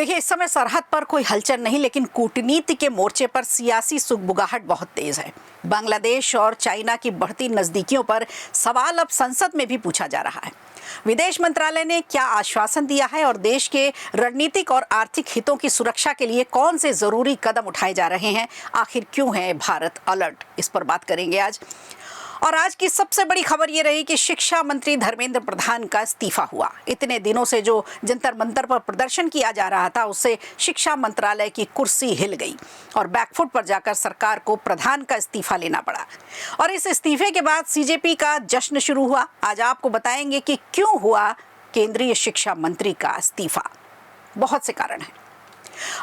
देखिए, इस समय सरहद पर कोई हलचल नहीं, लेकिन कूटनीति के मोर्चे पर सियासी सुगबुगाहट बहुत तेज है। बांग्लादेश और चाइना की बढ़ती नजदीकियों पर सवाल अब संसद में भी पूछा जा रहा है। विदेश मंत्रालय ने क्या आश्वासन दिया है और देश के रणनीतिक और आर्थिक हितों की सुरक्षा के लिए कौन से जरूरी कदम उठाए जा रहे हैं? आखिर क्यों है भारत अलर्ट? इस पर बात करेंगे आज। और आज की सबसे बड़ी खबर ये रही कि शिक्षा मंत्री धर्मेंद्र प्रधान का इस्तीफा हुआ। इतने दिनों से जो जंतर मंतर पर प्रदर्शन किया जा रहा था, उससे शिक्षा मंत्रालय की कुर्सी हिल गई और बैकफुट पर जाकर सरकार को प्रधान का इस्तीफा लेना पड़ा। और इस इस्तीफे के बाद सीजेपी का जश्न शुरू हुआ। आज आपको बताएंगे कि क्यों हुआ केंद्रीय शिक्षा मंत्री का इस्तीफा। बहुत से कारण हैं।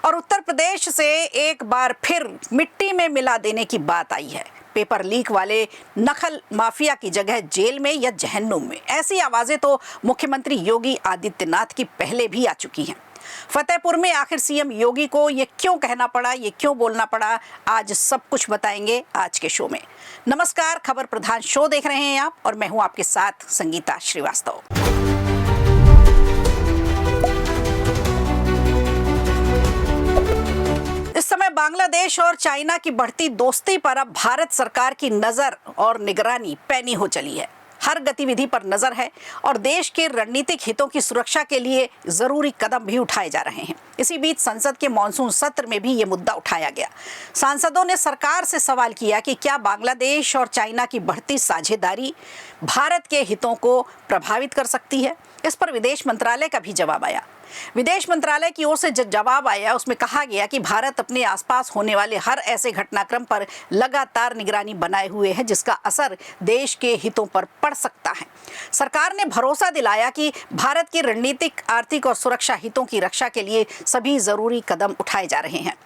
और उत्तर प्रदेश से एक बार फिर मिट्टी में मिला देने की बात आई है। पेपर लीक वाले नकल माफिया की जगह जेल में या जहन्नुम में, ऐसी आवाजें तो मुख्यमंत्री योगी आदित्यनाथ की पहले भी आ चुकी हैं। फतेहपुर में आखिर सीएम योगी को ये क्यों कहना पड़ा, ये क्यों बोलना पड़ा, आज सब कुछ बताएंगे आज के शो में। नमस्कार, खबर प्रधान शो देख रहे हैं आप और मैं हूं आपके साथ संगीता श्रीवास्तव। इस समय बांग्लादेश और चाइना की बढ़ती दोस्ती पर अब भारत सरकार की नजर और निगरानी पैनी हो चली है। हर गतिविधि पर नजर है और देश के रणनीतिक हितों की सुरक्षा के लिए जरूरी कदम भी उठाए जा रहे हैं। इसी बीच संसद के मॉनसून सत्र में भी ये मुद्दा उठाया गया। सांसदों ने सरकार से सवाल किया कि क्या बांग्लादेश और चाइना की बढ़ती साझेदारी भारत के हितों को प्रभावित कर सकती है। इस पर विदेश मंत्रालय का भी जवाब आया। विदेश मंत्रालय की ओर से जो जवाब आया, उसमें कहा गया कि भारत अपने आसपास होने वाले हर ऐसे घटनाक्रम पर लगातार निगरानी बनाए हुए है जिसका असर देश के हितों पर पड़ सकता है। सरकार ने भरोसा दिलाया कि भारत की रणनीतिक, आर्थिक और सुरक्षा हितों की रक्षा के लिए सभी जरूरी कदम उठाए जा रहे हैं।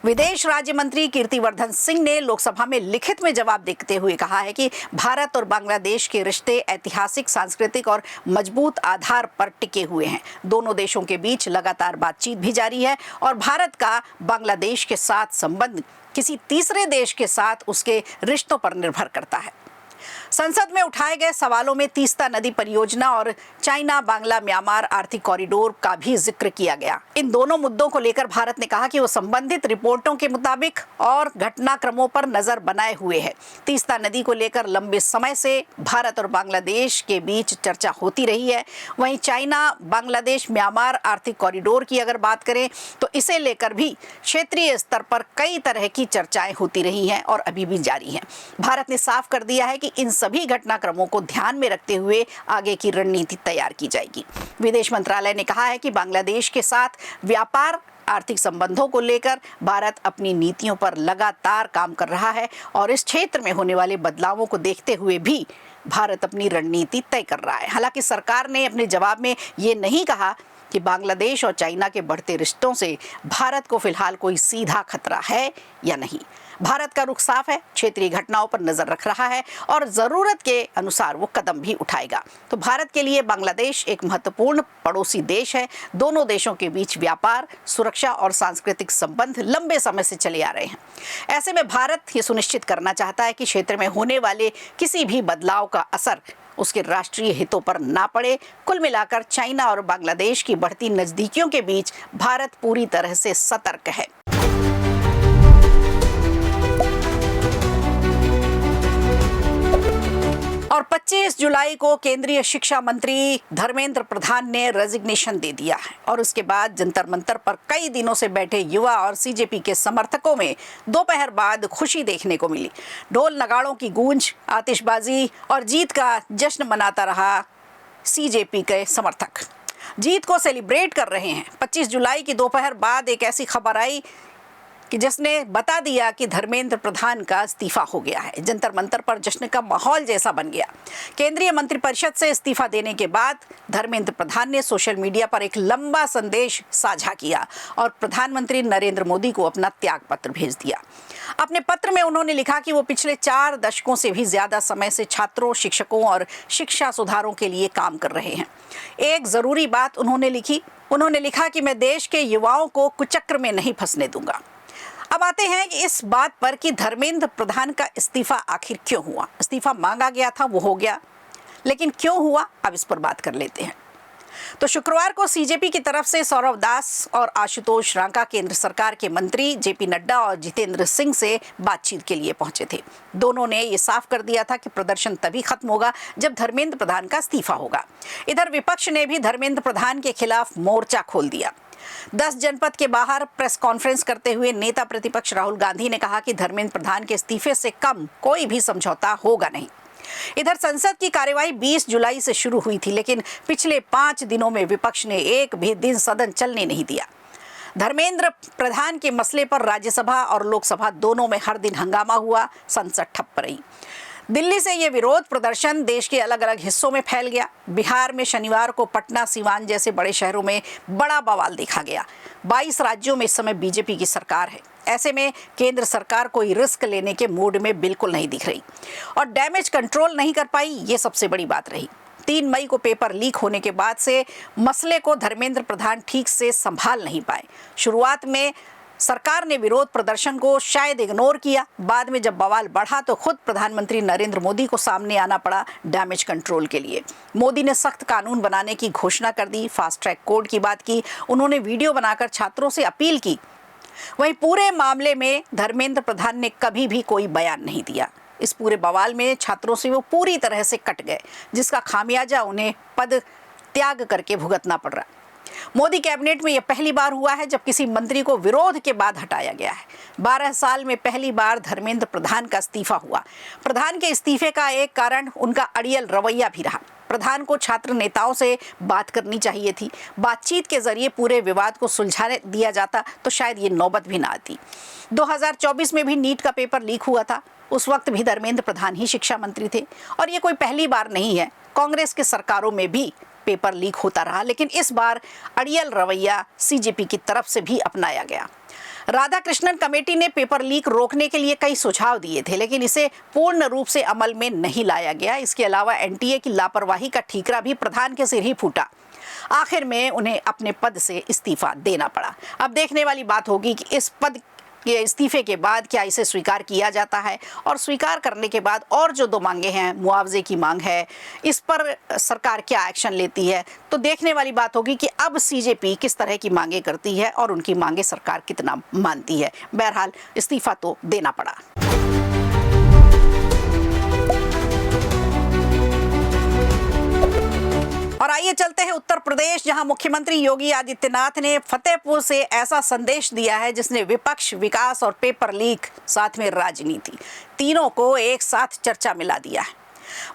विदेश राज्य मंत्री कीर्तिवर्धन सिंह ने लोकसभा में लिखित में जवाब देते हुए कहा है कि भारत और बांग्लादेश के रिश्ते ऐतिहासिक, सांस्कृतिक और मजबूत आधार पर टिके हुए हैं। दोनों देशों के बीच लगातार बातचीत भी जारी है और भारत का बांग्लादेश के साथ संबंध किसी तीसरे देश के साथ उसके रिश्तों पर निर्भर करता है। संसद में उठाए गए सवालों में तीस्ता नदी परियोजना और चाइना बांग्ला म्यांमार आर्थिक कॉरिडोर का भी जिक्र किया गया। इन दोनों मुद्दों को लेकर भारत ने कहा कि वो संबंधित रिपोर्टों के मुताबिक और घटनाक्रमों पर नजर बनाए हुए है। तीस्ता नदी को लेकर लंबे समय से भारत और बांग्लादेश के बीच चर्चा होती रही है। वहीं चाइना बांग्लादेश म्यांमार आर्थिक कॉरिडोर की अगर बात करें तो इसे लेकर भी क्षेत्रीय स्तर पर कई तरह की चर्चाएं होती रही हैं और अभी भी जारी हैं। भारत ने साफ कर दिया है कि इन सभी घटनाक्रमों को ध्यान में रखते हुए आगे की रणनीति तैयार की जाएगी। विदेश मंत्रालय ने कहा है कि बांग्लादेश के साथ व्यापार, आर्थिक संबंधों को लेकर भारत अपनी नीतियों पर लगातार काम कर रहा है और इस क्षेत्र में होने वाले बदलावों को देखते हुए भी भारत अपनी रणनीति तय कर रहा है। हालांकि सरकार ने अपने जवाब में ये नहीं कहा कि बांग्लादेश और चाइना के बढ़ते रिश्तों से भारत को फिलहाल कोई सीधा खतरा है या नहीं। भारत का रुख साफ है, क्षेत्रीय घटनाओं पर नजर रख रहा है और जरूरत के अनुसार वो कदम भी उठाएगा। तो भारत के लिए बांग्लादेश एक महत्वपूर्ण पड़ोसी देश है। दोनों देशों के बीच व्यापार, सुरक्षा और सांस्कृतिक संबंध लंबे समय से चले आ रहे हैं। ऐसे में भारत ये सुनिश्चित करना चाहता है कि क्षेत्र में होने वाले किसी भी बदलाव का असर उसके राष्ट्रीय हितों पर ना पड़े। कुल मिलाकर चाइना और बांग्लादेश की बढ़ती नजदीकियों के बीच भारत पूरी तरह से सतर्क है। और 25 जुलाई को केंद्रीय शिक्षा मंत्री धर्मेंद्र प्रधान ने रेजिग्नेशन दे दिया है और उसके बाद जंतर मंतर पर कई दिनों से बैठे युवा और सीजेपी के समर्थकों में दोपहर बाद खुशी देखने को मिली। ढोल नगाड़ों की गूंज, आतिशबाजी और जीत का जश्न मनाता रहा सीजेपी के समर्थक। जीत को सेलिब्रेट कर रहे हैं। 25 जुलाई की दोपहर बाद एक ऐसी खबर आई कि जिसने बता दिया कि धर्मेंद्र प्रधान का इस्तीफा हो गया है। जंतर मंतर पर जश्न का माहौल जैसा बन गया। केंद्रीय मंत्रिपरिषद से इस्तीफा देने के बाद धर्मेंद्र प्रधान ने सोशल मीडिया पर एक लंबा संदेश साझा किया और प्रधानमंत्री नरेंद्र मोदी को अपना त्याग पत्र भेज दिया। अपने पत्र में उन्होंने लिखा कि वो पिछले 4 दशकों से भी ज्यादा समय से छात्रों, शिक्षकों और शिक्षा सुधारों के लिए काम कर रहे हैं। एक जरूरी बात उन्होंने लिखा कि मैं देश के युवाओं को कुचक्र में नहीं फंसने दूंगा। अब आते हैं कि इस बात पर कि धर्मेंद्र प्रधान का इस्तीफा आखिर क्यों हुआ। इस्तीफा मांगा गया था, वो हो गया, लेकिन क्यों हुआ, अब इस पर बात कर लेते हैं। तो शुक्रवार को सीजेपी की तरफ से सौरव दास और आशुतोष रांका केंद्र सरकार के मंत्री जेपी नड्डा और जितेंद्र सिंह से बातचीत के लिए पहुंचे थे। दोनों ने ये साफ कर दिया था कि प्रदर्शन तभी खत्म होगा जब धर्मेंद्र प्रधान का इस्तीफा होगा। इधर विपक्ष ने भी धर्मेंद्र प्रधान के खिलाफ मोर्चा खोल दिया। 10 जनपद के बाहर प्रेस कॉन्फ्रेंस करते हुए नेता प्रतिपक्ष राहुल गांधी ने कहा कि धर्मेंद्र प्रधान के इस्तीफे से कम कोई भी समझौता होगा नहीं। इधर संसद की कार्यवाही 20 जुलाई से शुरू हुई थी, लेकिन पिछले 5 दिनों में विपक्ष ने एक भी दिन सदन चलने नहीं दिया। धर्मेंद्र प्रधान के मसले पर राज्यसभा और लोकसभा दोनों में हर दिन हंगामा हुआ, संसद ठप रही। दिल्ली से ये विरोध प्रदर्शन देश के अलग अलग हिस्सों में फैल गया। बिहार में शनिवार को पटना, सीवान जैसे बड़े शहरों में बड़ा बवाल देखा गया। 22 राज्यों में इस समय बीजेपी की सरकार है। ऐसे में केंद्र सरकार कोई रिस्क लेने के मूड में बिल्कुल नहीं दिख रही और डैमेज कंट्रोल नहीं कर पाई, ये सबसे बड़ी बात रही। 3 मई को पेपर लीक होने के बाद से मसले को धर्मेंद्र प्रधान ठीक से संभाल नहीं पाए। शुरुआत में सरकार ने विरोध प्रदर्शन को शायद इग्नोर किया। बाद में जब बवाल बढ़ा तो खुद प्रधानमंत्री नरेंद्र मोदी को सामने आना पड़ा डैमेज कंट्रोल के लिए। मोदी ने सख्त कानून बनाने की घोषणा कर दी, फास्ट ट्रैक कोर्ट की बात की, उन्होंने वीडियो बनाकर छात्रों से अपील की। वहीं पूरे मामले में धर्मेंद्र प्रधान ने कभी भी कोई बयान नहीं दिया। इस पूरे बवाल में छात्रों से वो पूरी तरह से कट गए, जिसका खामियाजा उन्हें पद त्याग करके भुगतना पड़ रहा। मोदी कैबिनेट में यह पहली बार हुआ है जब किसी मंत्री को विरोध के बाद हटाया गया है। 12 साल में पहली बार धर्मेंद्र प्रधान का इस्तीफा हुआ। प्रधान के इस्तीफे का एक कारण उनका अड़ियल रवैया भी रहा। प्रधान को छात्र नेताओं से बात करनी चाहिए थी। बातचीत के जरिए पूरे विवाद को सुलझा दिया जाता तो शायद ये नौबत भी ना आती। 2024 में भी नीट का पेपर लीक हुआ था। उस वक्त भी धर्मेंद्र प्रधान ही शिक्षा मंत्री थे और ये कोई पहली बार नहीं है। कांग्रेस की सरकारों में भी पेपर लीक होता रहा, लेकिन इस बार अड़ियल रवैया सीजेपी की तरफ से भी अपनाया गया। राधाकृष्णन कमेटी ने पेपर लीक रोकने के लिए कई सुझाव दिए थे, लेकिन इसे पूर्ण रूप से अमल में नहीं लाया गया। इसके अलावा एनटीए की लापरवाही का ठीकरा भी प्रधान के सिर ही फूटा। आखिर में उन्हें अपने पद से इस्तीफा देना पड़ा। अब देखने वाली बात होगी कि इस पद के इस्तीफे के बाद क्या इसे स्वीकार किया जाता है और स्वीकार करने के बाद और जो 2 मांगे हैं, मुआवजे की मांग है, इस पर सरकार क्या एक्शन लेती है। तो देखने वाली बात होगी कि अब सीजेपी किस तरह की मांगे करती है और उनकी मांगे सरकार कितना मानती है। बहरहाल इस्तीफा तो देना पड़ा। और आइए चलते हैं उत्तर प्रदेश, जहां मुख्यमंत्री योगी आदित्यनाथ ने फतेहपुर से ऐसा संदेश दिया है जिसने विपक्ष, विकास और पेपर लीक, साथ में राजनीति, तीनों को एक साथ चर्चा मिला दिया है।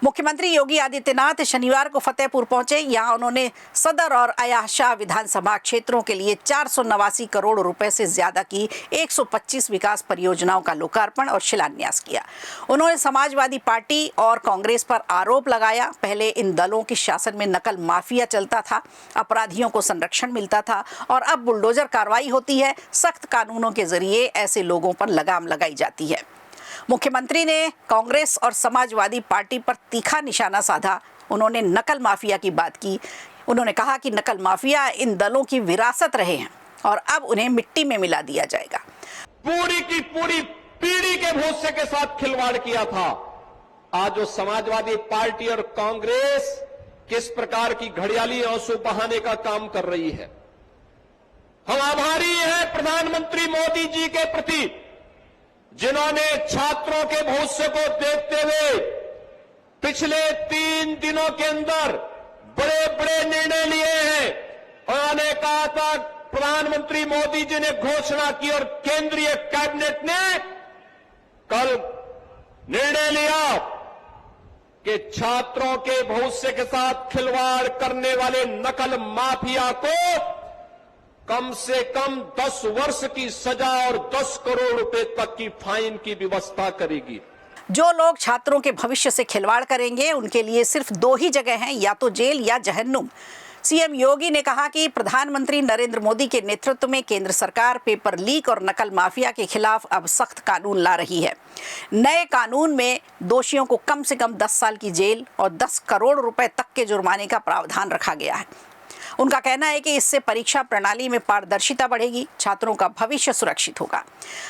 मुख्यमंत्री योगी आदित्यनाथ शनिवार को फतेहपुर पहुंचे। यहां उन्होंने सदर और अयाशाह विधानसभा क्षेत्रों के लिए 489 करोड़ रुपए से ज्यादा की 125 विकास परियोजनाओं का लोकार्पण और शिलान्यास किया। उन्होंने समाजवादी पार्टी और कांग्रेस पर आरोप लगाया, पहले इन दलों के शासन में नकल माफिया चलता था, अपराधियों को संरक्षण मिलता था और अब बुलडोजर कार्रवाई होती है, सख्त कानूनों के जरिए ऐसे लोगों पर लगाम लगाई जाती है। मुख्यमंत्री ने कांग्रेस और समाजवादी पार्टी पर तीखा निशाना साधा। उन्होंने नकल माफिया की बात की। उन्होंने कहा कि नकल माफिया इन दलों की विरासत रहे हैं और अब उन्हें मिट्टी में मिला दिया जाएगा। पूरी की पूरी पीढ़ी के भरोसे के साथ खिलवाड़ किया था। आज जो समाजवादी पार्टी और कांग्रेस किस प्रकार की घड़ियाली आंसू बहाने का काम कर रही है। हम आभारी हैं प्रधानमंत्री मोदी जी के प्रति, जिन्होंने छात्रों के भविष्य को देखते हुए पिछले 3 दिनों के अंदर बड़े बड़े निर्णय लिए हैं। उन्होंने कहा था, प्रधानमंत्री मोदी जी ने घोषणा की और केंद्रीय कैबिनेट ने कल निर्णय लिया कि छात्रों के भविष्य के साथ खिलवाड़ करने वाले नकल माफिया को कम से कम 10 वर्ष की सजा और 10 करोड़ रुपए तक की फाइन की व्यवस्था करेगी। जो लोग छात्रों के भविष्य से खिलवाड़ करेंगे उनके लिए सिर्फ 2 ही जगह हैं, या तो जेल या जहन्नुम। सीएम योगी ने कहा कि प्रधानमंत्री नरेंद्र मोदी के नेतृत्व में केंद्र सरकार पेपर लीक और नकल माफिया के खिलाफ अब सख्त कानून ला रही है। नए कानून में दोषियों को कम से कम 10 साल की जेल और 10 करोड़ रुपए तक के जुर्माने का प्रावधान रखा गया है। उनका कहना है कि इससे परीक्षा प्रणाली में पारदर्शिता बढ़ेगी, छात्रों का भविष्य सुरक्षित होगा।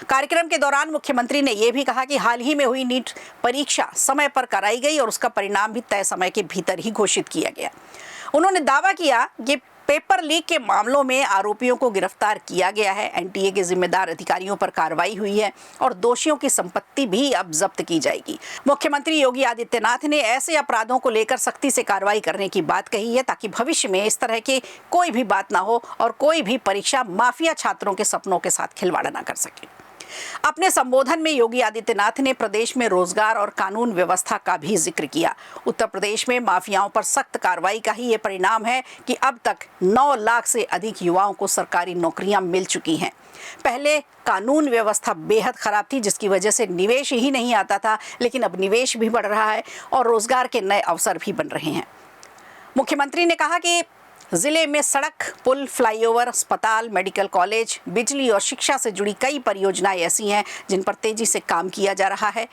कार्यक्रम के दौरान मुख्यमंत्री ने यह भी कहा कि हाल ही में हुई नीट परीक्षा समय पर कराई गई और उसका परिणाम भी तय समय के भीतर ही घोषित किया गया। उन्होंने दावा किया कि पेपर लीक के मामलों में आरोपियों को गिरफ्तार किया गया है, एनटीए के जिम्मेदार अधिकारियों पर कार्रवाई हुई है और दोषियों की संपत्ति भी अब जब्त की जाएगी। मुख्यमंत्री योगी आदित्यनाथ ने ऐसे अपराधों को लेकर सख्ती से कार्रवाई करने की बात कही है ताकि भविष्य में इस तरह की कोई भी बात ना हो और कोई भी परीक्षा माफिया छात्रों के सपनों के साथ खिलवाड़ ना कर सके। अपने संबोधन में योगी आदित्यनाथ ने प्रदेश में रोजगार और कानून व्यवस्था का भी जिक्र किया। उत्तर प्रदेश में माफियाओं पर सख्त कार्रवाई का ही ये परिणाम है कि अब तक 9 लाख से अधिक युवाओं को सरकारी नौकरियां मिल चुकी हैं। पहले कानून व्यवस्था बेहद खराब थी, जिसकी वजह से निवेश ही नहीं आता था, लेकिन अब निवेश भी बढ़ रहा है और रोजगार के नए अवसर भी बन रहे हैं। मुख्यमंत्री ने कहा कि जिले में सड़क, पुल, फ्लाईओवर, अस्पताल, मेडिकल कॉलेज, बिजली और शिक्षा से जुड़ी कई परियोजनाएं ऐसी हैं जिन पर तेजी से काम किया जा रहा है।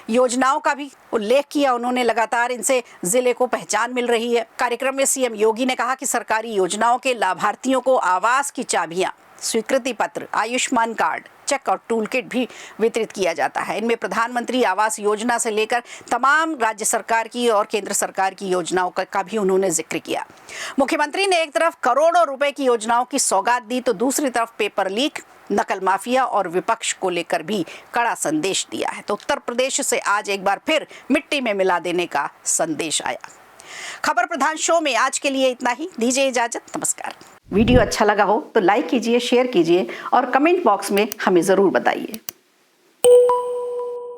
योजनाओं का भी उल्लेख किया उन्होंने, लगातार इनसे जिले को पहचान मिल रही है। कार्यक्रम में सीएम योगी ने कहा कि सरकारी योजनाओं के लाभार्थियों को आवास की चाबियां, स्वीकृति पत्र, आयुष्मान कार्ड, चेक और टूल किट भी वितरित किया जाता है। इनमें प्रधानमंत्री आवास योजना से लेकर तमाम राज्य सरकार की और केंद्र सरकार की योजनाओं का भी उन्होंने जिक्र किया। मुख्यमंत्री ने एक तरफ करोड़ों रुपए की योजनाओं की सौगात दी तो दूसरी तरफ पेपर लीक, नकल माफिया और विपक्ष को लेकर भी कड़ा संदेश दिया है। तो उत्तर प्रदेश से आज एक बार फिर मिट्टी में मिला देने का संदेश आया। खबर प्रधान शो में आज के लिए इतना ही। दीजिए इजाजत, नमस्कार। वीडियो अच्छा लगा हो तो लाइक कीजिए, शेयर कीजिए और कमेंट बॉक्स में हमें ज़रूर बताइए।